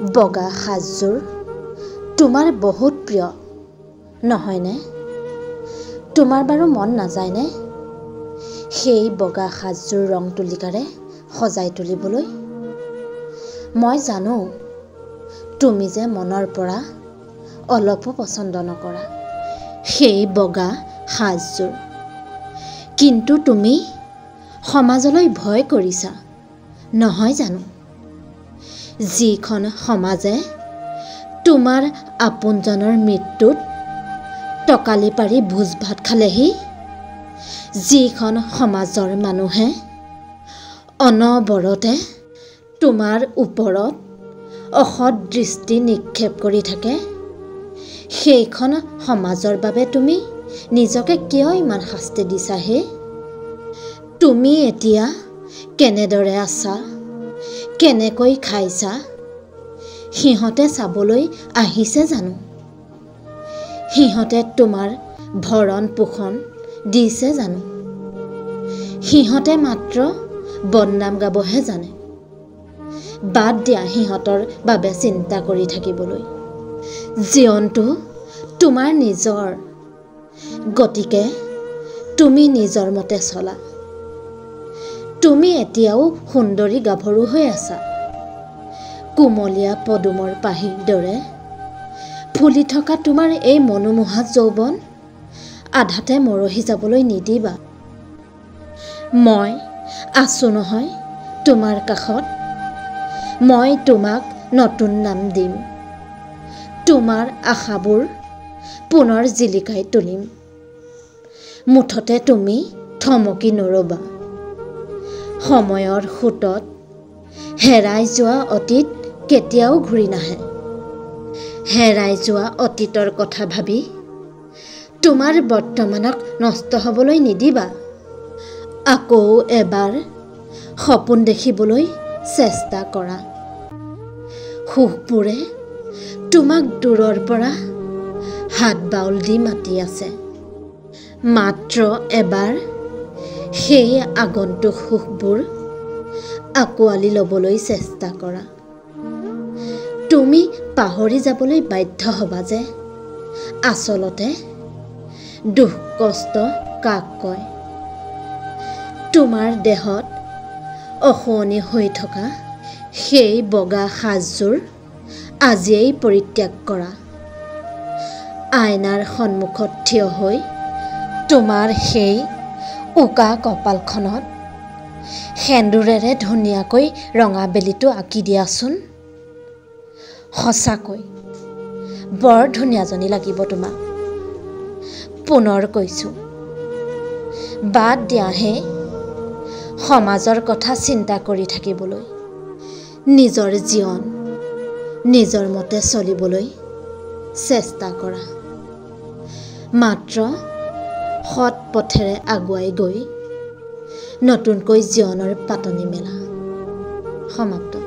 বগা সাজযোৰ তোমাৰ বহুত প্ৰিয় নহয়নে? তোমাৰ বাৰু মন নাযায়নে সেই বগা সাজযোৰ ৰং তুলিকাৰে সজাই তুলিবলৈ? মই জানো তুমি যে মনৰ পৰা অলপো পচন্দ নকৰা সেই বগা সাজযোৰ, কিন্তু তুমি সমাজলৈ ভয় কৰিছা নহয় জানো? যিখন সমাজে তোমাৰ আপোনজনৰ মৃত্যুত টকালি পাৰি ভোজ ভাত খালেহি, যিখন সমাজৰ মানুহে অনবৰতে তোমাৰ ওপৰত অসৎ দৃষ্টি নিক্ষেপ কৰি থাকে, সেইখন সমাজৰ বাবে তুমি নিজকে কিয় ইমান শাস্তি দিছা হে? তুমি এতিয়া কেনেদৰে আছা, কেনেকৈ খাইছা, সিহঁতে চাবলৈ আহিছে জানো? সিহঁতে তোমাৰ ভৰণ পোষণ দিছে জানো? সিহঁতে মাত্ৰ বদনাম গাবহে জানে। বাদ দিয়া সিহঁতৰ বাবে চিন্তা কৰি থাকিবলৈ। জীৱনটো তোমাৰ নিজৰ, গতিকে তুমি নিজৰ মতে চলা। তুমি এতিয়াও সুন্দৰী গাভৰু হৈ আছা। কুমলীয়া পদুমৰ পাহিৰ দৰে ফুলি থকা তোমাৰ এই মনোমোহা যৌৱন আধাতে মৰহি যাবলৈ নিদিবা। মই আছো নহয় তোমাৰ কাষত। মই তোমাক নতুন নাম দিম। তোমাৰ আশাবোৰ পুনৰ জিলিকাই তুলিম। মুঠতে তুমি থমকি নৰবা। সময়ৰ সোঁতত হেৰাই যোৱা অতীত কেতিয়াও ঘূৰি নাহে। হেৰাই যোৱা অতীতৰ কথা ভাবি তোমাৰ বৰ্তমানক নষ্ট হ'বলৈ নিদিবা। আকৌ এবাৰ সপোন দেখিবলৈ চেষ্টা কৰা। সুখবোৰে তোমাক দূৰৰ পৰা হাত বাউল দি মাতি আছে। মাত্ৰ এবাৰ সেই আগন্তুক সুখবোৰ আঁকোৱালি ল'বলৈ চেষ্টা কৰা। তুমি পাহৰি যাবলৈ বাধ্য হ'বা যে আচলতে দুখ কষ্ট কাক কয়। তোমাৰ দেহত অশুৱনি হৈ থকা সেই বগা সাজযোৰ আজিয়েই পৰিত্যাগ কৰা। আইনাৰ সন্মুখত থিয় হৈ তোমাৰ সেই উকা কপালখনত সেন্দুৰেৰে ধুনীয়াকৈ ৰঙা বেলিটো আঁকি দিয়াচোন। সঁচাকৈ বৰ ধুনীয়াজনী লাগিব তোমাক। পুনৰ কৈছোঁ, বাদ দিয়াহে সমাজৰ কথা চিন্তা কৰি থাকিবলৈ। নিজৰ জীৱন নিজৰ মতে চলিবলৈ চেষ্টা কৰা। মাত্ৰ সৎ পথেৰে আগুৱাই গৈ নতুনকৈ জীৱনৰ পাতনি মেলা। সমাপ্ত।